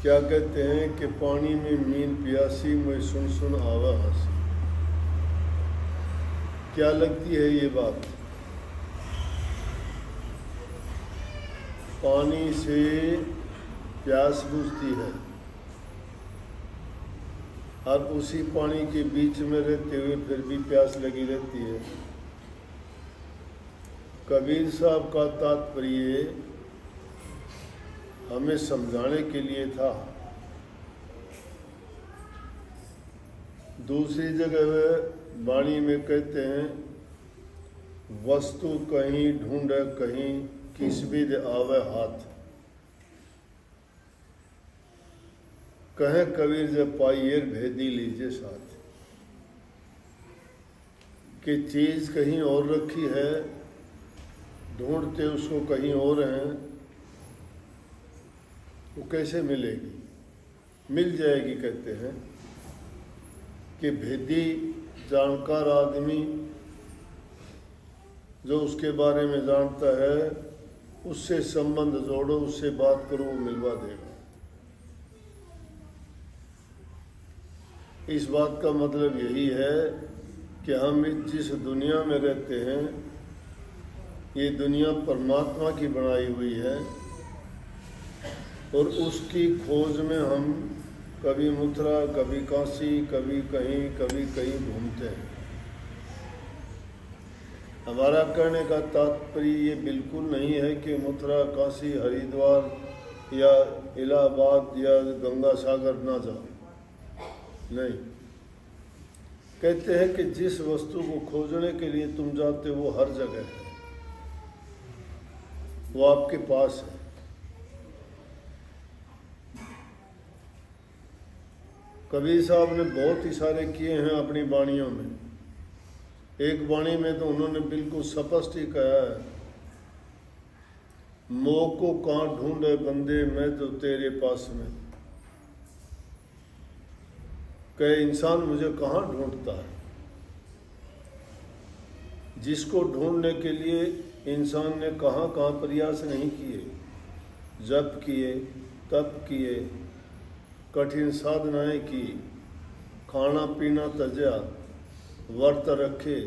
क्या कहते हैं कि पानी में मीन प्यासी मैं सुन सुन आवा हंसी। क्या लगती है ये बात? पानी से प्यास बुझती है और उसी पानी के बीच में रहते हुए फिर भी प्यास लगी रहती है। कबीर साहब का तात्पर्य हमें समझाने के लिए था। दूसरी जगह वाणी में कहते हैं, वस्तु कहीं ढूंढे कहीं किस विद आवे हाथ। कहे कबीर जब पाइए भेदी लीजिए साथ। कि चीज कहीं और रखी है, ढूंढते उसको कहीं और हैं, वो कैसे मिलेगी? मिल जाएगी। कहते हैं कि भेदी जानकार आदमी जो उसके बारे में जानता है, उससे संबंध जोड़ो, उससे बात करो, वो मिलवा देगा। इस बात का मतलब यही है कि हम जिस दुनिया में रहते हैं, ये दुनिया परमात्मा की बनाई हुई है और उसकी खोज में हम कभी मथुरा, कभी काशी, कभी कहीं घूमते हैं। हमारा कहने का तात्पर्य ये बिल्कुल नहीं है कि मथुरा, काशी, हरिद्वार या इलाहाबाद या गंगा सागर ना जाओ। नहीं, कहते हैं कि जिस वस्तु को खोजने के लिए तुम जाते हो वो हर जगह है, वो आपके पास है। कबीर साहब ने बहुत इशारे किए हैं अपनी वाणियों में। एक वाणी में तो उन्होंने बिल्कुल स्पष्ट ही कहा है, मोह को कहाँ ढूंढे बंदे, मैं तो तेरे पास में। कहे इंसान मुझे कहाँ ढूंढता है? जिसको ढूंढने के लिए इंसान ने कहाँ कहाँ प्रयास नहीं किए, जप किए, तप किए, कठिन साधनाएं की, खाना पीना तजा, व्रत रखे,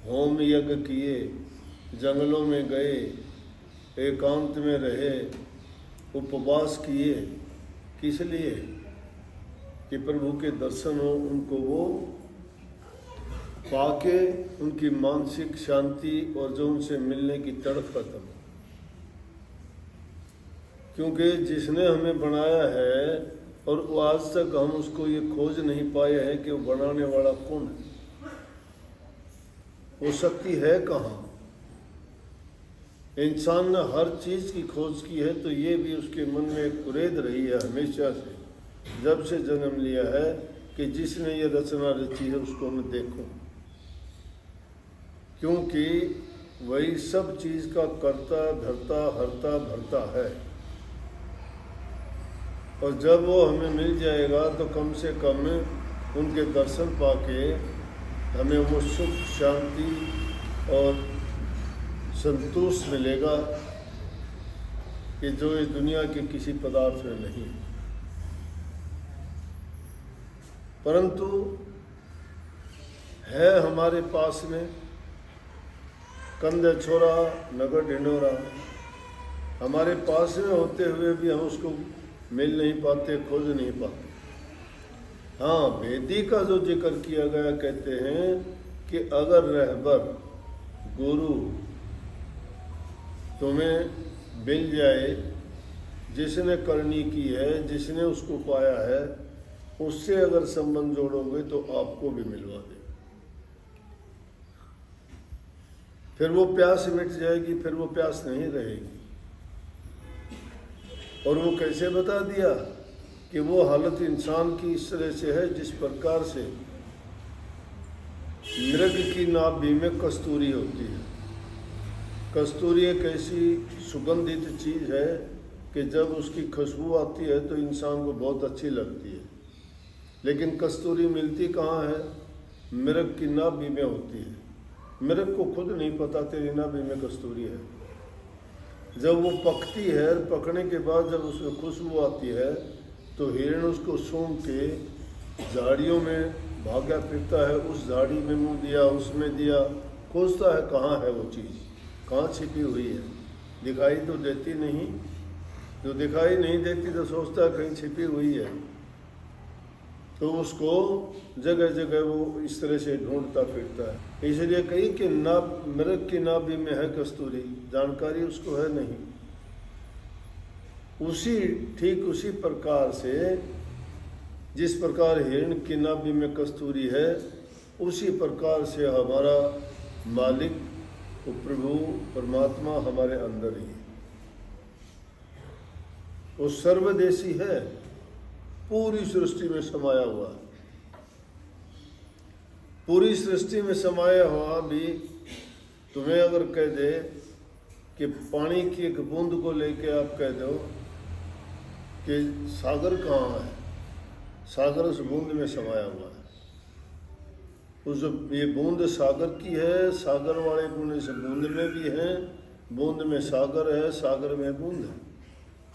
होम यज्ञ किए, जंगलों में गए, एकांत में रहे, उपवास किए। किस लिए? कि प्रभु के दर्शन हो, उनको वो पाके उनकी मानसिक शांति और जो उनसे मिलने की तड़प खत्म। क्योंकि जिसने हमें बनाया है और वो आज तक हम उसको ये खोज नहीं पाए हैं कि वो बनाने वाला कौन है, वो शक्ति है कहाँ। इंसान ने हर चीज की खोज की है, तो ये भी उसके मन में एक कुरेद रही है हमेशा से, जब से जन्म लिया है, कि जिसने ये रचना रची है उसको मैं देखूं। क्योंकि वही सब चीज का कर्ता, धर्ता, हरता, भरता है। और जब वो हमें मिल जाएगा तो कम से कम उनके दर्शन पाके हमें वो सुख, शांति और संतोष मिलेगा कि जो इस दुनिया के किसी पदार्थ में नहीं। परंतु है हमारे पास में, कंधे छोरा नगर ढिंढोरा, हमारे पास में होते हुए भी हम उसको मिल नहीं पाते, खोज नहीं पाते। हाँ, वेदी का जो जिक्र किया गया, कहते हैं कि अगर रहबर गुरु तुम्हें मिल जाए, जिसने करनी की है, जिसने उसको पाया है, उससे अगर संबंध जोड़ोगे तो आपको भी मिलवा दे। फिर वो प्यास मिट जाएगी, फिर वो प्यास नहीं रहेगी। और वो कैसे बता दिया कि वो हालत इंसान की इस तरह से है जिस प्रकार से मृग की नाभि में कस्तूरी होती है। कस्तूरी एक ऐसी सुगंधित चीज है कि जब उसकी खुशबू आती है तो इंसान को बहुत अच्छी लगती है। लेकिन कस्तूरी मिलती कहाँ है? मृग की नाभि में होती है। मृग को खुद नहीं पता तेरी नाभि में कस्तूरी है। जब वो पकती है, पकने के बाद जब उसमें खुशबू आती है तो हिरण उसको सूंघ के झाड़ियों में भागा फिरता है, उस झाड़ी में मुंह दिया, उसमें दिया, खोजता है कहाँ है वो चीज़, कहाँ छिपी हुई है। दिखाई तो देती नहीं, जो दिखाई नहीं देती तो सोचता है कहीं छिपी हुई है, तो उसको जगह जगह वो इस तरह से ढूंढता फिरता है। इसलिए कही कि मृग की नाभि में है कस्तूरी, जानकारी उसको है नहीं। ठीक उसी प्रकार से जिस प्रकार हिरण की नाभि में कस्तूरी है, उसी प्रकार से हमारा मालिक प्रभु परमात्मा हमारे अंदर ही है। वो सर्वदेशी है, पूरी सृष्टि में समाया हुआ है। पूरी सृष्टि में समाया हुआ भी तुम्हें अगर कह दे कि पानी की एक बूंद को लेके आप कह दो कि सागर कहाँ है, सागर उस बूंद में समाया हुआ है। उस ये बूंद सागर की है, सागर वाले बूंद से बूंद में भी है, बूंद में सागर है, सागर में बूंद है।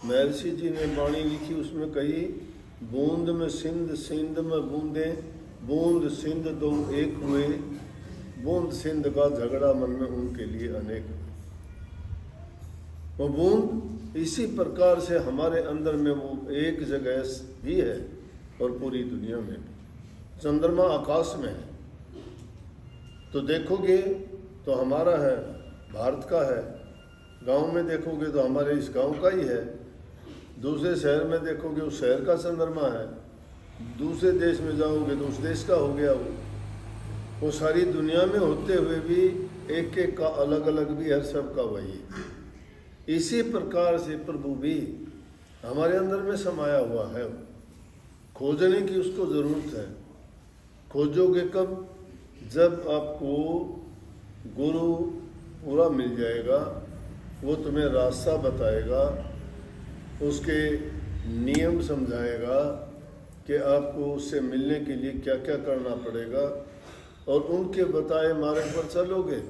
महर्षि जी ने वाणी लिखी, उसमें कही बूंद में सिंध, सिंध में बूंदे, बूंद सिंध दो एक हुए, बूंद सिंध का झगड़ा मन में उनके लिए अनेक। वो बूंद इसी प्रकार से हमारे अंदर में वो एक जगह भी है और पूरी दुनिया में भी। चंद्रमा आकाश में है तो देखोगे तो हमारा है, भारत का है। गांव में देखोगे तो हमारे इस गांव का ही है। दूसरे शहर में देखोगे उस शहर का चंद्रमा है। दूसरे देश में जाओगे तो उस देश का हो गया वो सारी दुनिया में होते हुए भी एक एक का अलग अलग भी हर सब का वही है। इसी प्रकार से प्रभु भी हमारे अंदर में समाया हुआ है। खोजने की उसको ज़रूरत है। खोजोगे कब? जब आपको गुरु पूरा मिल जाएगा, वो तुम्हें रास्ता बताएगा, उसके नियम समझाएगा कि आपको उससे मिलने के लिए क्या क्या करना पड़ेगा, और उनके बताए मार्ग पर चलोगे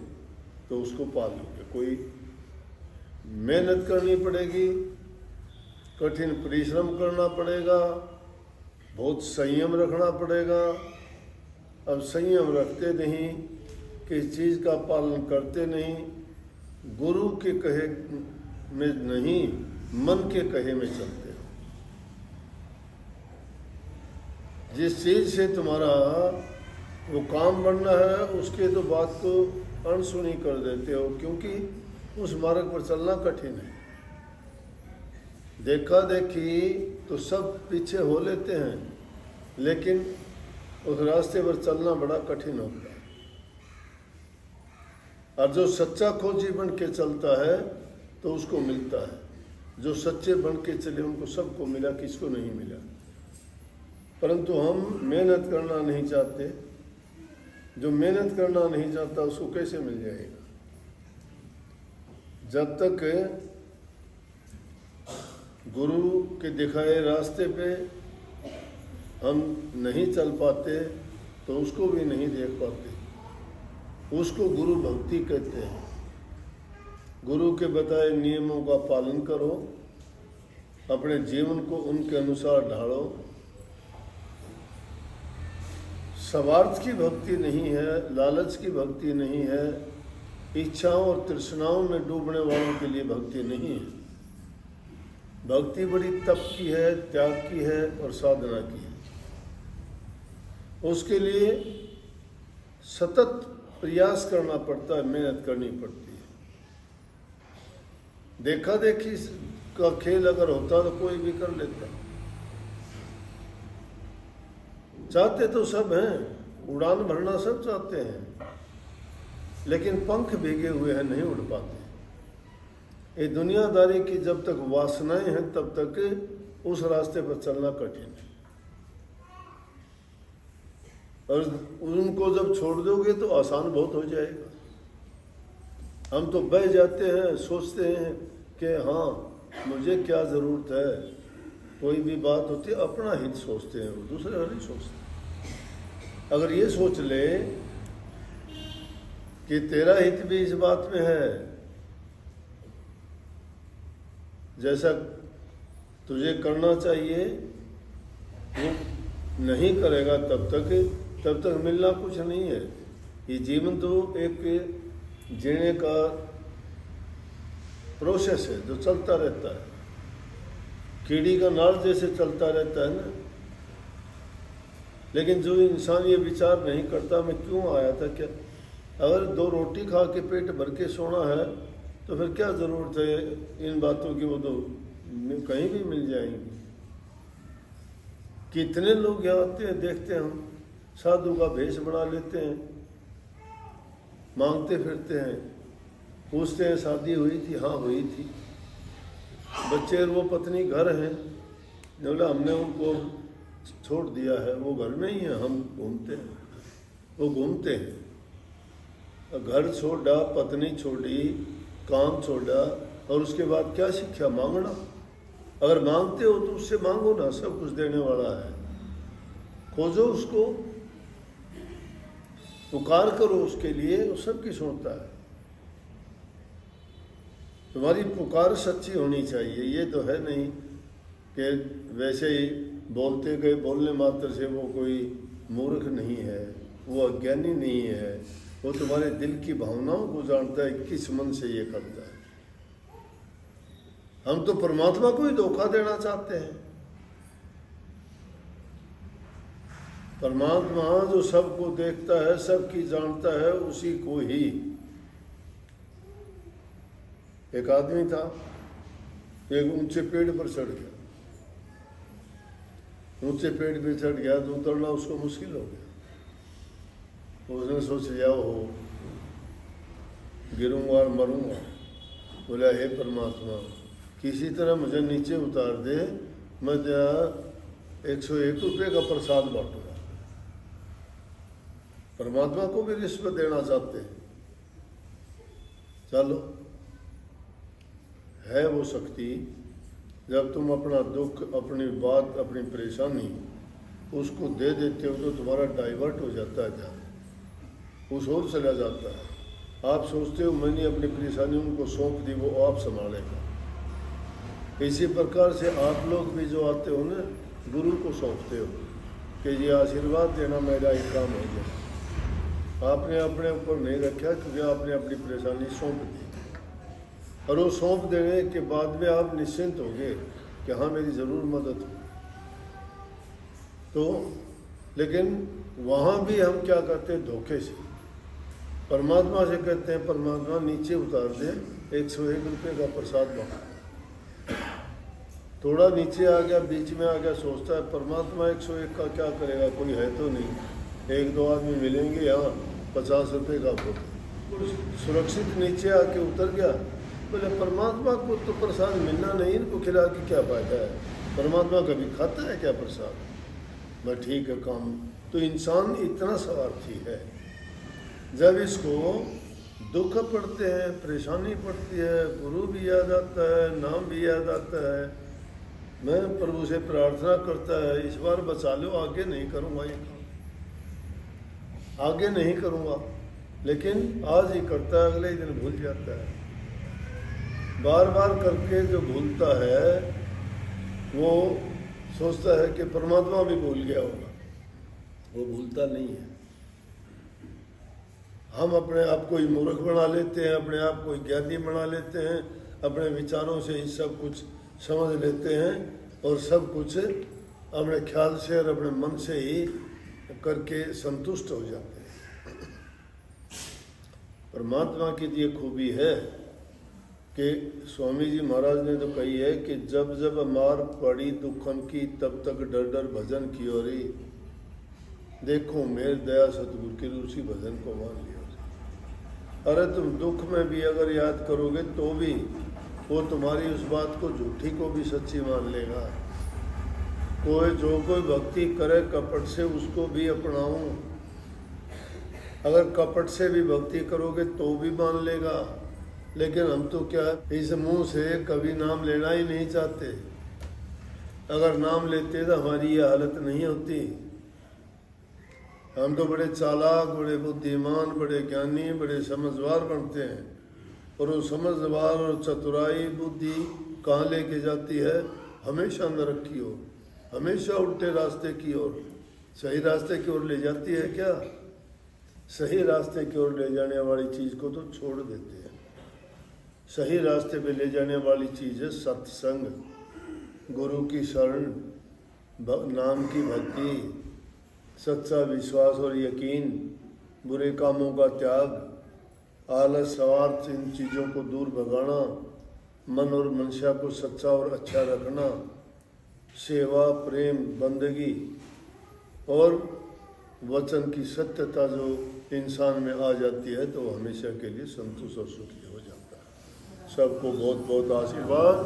तो उसको पा लोगे। कोई मेहनत करनी पड़ेगी, कठिन परिश्रम करना पड़ेगा, बहुत संयम रखना पड़ेगा। अब संयम रखते नहीं, किसी चीज़ का पालन करते नहीं, गुरु के कहे में नहीं, मन के कहे में चलते हो। जिस चीज़ से तुम्हारा वो काम बनना है उसके तो बात को अनसुनी कर देते हो, क्योंकि उस मार्ग पर चलना कठिन है। देखा देखी तो सब पीछे हो लेते हैं, लेकिन उस रास्ते पर चलना बड़ा कठिन होता है। और जो सच्चा खोजी बन के चलता है तो उसको मिलता है। जो सच्चे बन के चले उनको सबको मिला, किसको नहीं मिला। परंतु हम मेहनत करना नहीं चाहते। जो मेहनत करना नहीं चाहता उसको कैसे मिल जाएगा? जब तक गुरु के दिखाए रास्ते पे हम नहीं चल पाते तो उसको भी नहीं देख पाते। उसको गुरु भक्ति कहते हैं। गुरु के बताए नियमों का पालन करो, अपने जीवन को उनके अनुसार ढालो। स्वार्थ की भक्ति नहीं है, लालच की भक्ति नहीं है, इच्छाओं और तृष्णाओं में डूबने वालों के लिए भक्ति नहीं है। भक्ति बड़ी तप की है, त्याग की है और साधना की है। उसके लिए सतत प्रयास करना पड़ता है, मेहनत करनी पड़ती है। देखा देखी का खेल अगर होता तो कोई भी कर लेता। चाहते तो सब हैं, उड़ान भरना सब चाहते हैं, लेकिन पंख भीगे हुए हैं, नहीं उड़ पाते। ये दुनियादारी की जब तक वासनाएं हैं तब तक उस रास्ते पर चलना कठिन है। और उनको जब छोड़ दोगे तो आसान बहुत हो जाएगा। हम तो बह जाते हैं, सोचते हैं कि हाँ मुझे क्या ज़रूरत है। कोई भी बात होती है अपना हित सोचते हैं, वो दूसरे का नहीं सोचते। अगर ये सोच ले कि तेरा हित भी इस बात में है, जैसा तुझे करना चाहिए वो नहीं करेगा तब तक मिलना कुछ नहीं है। ये जीवन तो एक जीने का प्रोसेस है जो चलता रहता है, कीड़ी का नाल जैसे चलता रहता है ना। लेकिन जो इंसान ये विचार नहीं करता मैं क्यों आया था, क्या अगर 2 रोटी खा के पेट भर के सोना है तो फिर क्या ज़रूरत है इन बातों की, वो तो कहीं भी मिल जाएंगी। कितने लोग यहाँ आते हैं, देखते हैं हम, साधु का भेष बना लेते हैं, मांगते फिरते हैं, पूछते हैं शादी हुई थी, हाँ हुई थी, बच्चे वो पत्नी घर हैं, बोला हमने उनको छोड़ दिया है, वो घर में ही है, हम घूमते हैं, वो घूमते हैं। घर छोड़ा, पत्नी छोड़ी, काम छोड़ा, और उसके बाद क्या सीखा? मांगना। अगर मांगते हो तो उससे मांगो ना, सब कुछ देने वाला है, खोजो उसको, पुकार करो उसके लिए, वो सबकी सुनता है। तुम्हारी पुकार सच्ची होनी चाहिए। ये तो है नहीं कि वैसे ही बोलते गए, बोलने मात्र से वो कोई मूर्ख नहीं है, वो अज्ञानी नहीं है, वो तुम्हारे दिल की भावनाओं को जानता है, किस मन से ये करता है। हम तो परमात्मा को ही धोखा देना चाहते हैं। परमात्मा जो सबको देखता है, सबकी जानता है, उसी को ही। एक आदमी था, एक ऊंचे पेड़ पर चढ़ गया, ऊंचे पेड़ पे चढ़ गया तो उतरना उसको मुश्किल हो गया। उसने सोच लिया हो गिरूंगा और मरूंगा। बोला हे परमात्मा, किसी तरह मुझे नीचे उतार दे, मैं 101 रुपये का प्रसाद बांटूंगा। परमात्मा को भी रिश्वत देना चाहते हैं। चलो, है वो शक्ति, जब तुम अपना दुख, अपनी बात, अपनी परेशानी उसको दे देते हो तो तुम्हारा डाइवर्ट हो जाता है, ध्यान उस ओर चला जाता है। आप सोचते हो मैंने अपनी परेशानी उनको सौंप दी, वो आप संभालेगा। इसी प्रकार से आप लोग भी जो आते हो ना, गुरु को सौंपते हो कि ये आशीर्वाद देना मेरा एक काम हो गया। आपने अपने ऊपर नहीं रखा क्योंकि आपने अपनी परेशानी सौंप दी, और वो सौंप देने के बाद में आप निश्चिंत हो गए कि हाँ मेरी ज़रूर मदद हो। तो लेकिन वहाँ भी हम क्या करते हैं? धोखे से परमात्मा से कहते हैं परमात्मा नीचे उतार दे, 101 रुपये का प्रसाद मांगा। थोड़ा नीचे आ गया, बीच में आ गया, सोचता है परमात्मा 101 का क्या करेगा, कोई है तो नहीं, 1-2 आदमी मिलेंगे यहाँ, 50 रुपये का भोग। सुरक्षित नीचे आके उतर गया। बोले परमात्मा को तो प्रसाद मिलना नहीं, इनको खिला के क्या फायदा है, परमात्मा कभी खाता है क्या प्रसाद? बस ठीक है काम। तो इंसान इतना स्वार्थी है, जब इसको दुख पड़ते हैं, परेशानी पड़ती है, गुरु भी याद आता है, नाम भी याद आता है, मैं प्रभु से प्रार्थना करता है इस बार बचा लो, आगे नहीं करूँगा ये काम, आगे नहीं करूँगा। लेकिन आज ही करता है, अगले दिन भूल जाता है। बार बार करके जो भूलता है वो सोचता है कि परमात्मा भी भूल गया होगा, वो भूलता नहीं है। हम अपने आप को ही मूर्ख बना लेते हैं, अपने आप को ज्ञानी बना लेते हैं, अपने विचारों से ही सब कुछ समझ लेते हैं, और सब कुछ अपने ख्याल से और अपने मन से ही करके संतुष्ट हो जाते हैं। परमात्मा की ये खूबी है कि स्वामी जी महाराज ने तो कही है कि जब जब मार पड़ी दुखन की, तब तक डर डर भजन की और देखो मेर दया सतगुरु की, उसी भजन को मान लिया। अरे तुम दुख में भी अगर याद करोगे तो भी वो तुम्हारी उस बात को, झूठी को भी सच्ची मान लेगा। जो कोई भक्ति करे कपट से, उसको भी अपनाऊं। अगर कपट से भी भक्ति करोगे तो भी मान लेगा। लेकिन हम तो क्या, इस मुंह से कभी नाम लेना ही नहीं चाहते। अगर नाम लेते तो हमारी ये हालत नहीं होती। हम तो बड़े चालाक, बड़े बुद्धिमान, बड़े ज्ञानी, बड़े समझदार बनते हैं, और वो समझदार और चतुराई बुद्धि कहाँ लेके जाती है? हमेशा अंदर रखी हो हमेशा उल्टे रास्ते की ओर, सही रास्ते की ओर ले जाती है क्या? सही रास्ते की ओर ले जाने वाली चीज़ को तो छोड़ देते हैं। सही रास्ते पे ले जाने वाली चीज़ है सत्संग, गुरु की शरण, नाम की भक्ति, सच्चा विश्वास और यकीन, बुरे कामों का त्याग, आलस स्वार्थ इन चीज़ों को दूर भगाना, मन और मनसा को सच्चा और अच्छा रखना, सेवा प्रेम बंदगी और वचन की सत्यता जो इंसान में आ जाती है तो हमेशा के लिए संतुष्ट और सुखी हो जाता है। सबको बहुत बहुत आशीर्वाद।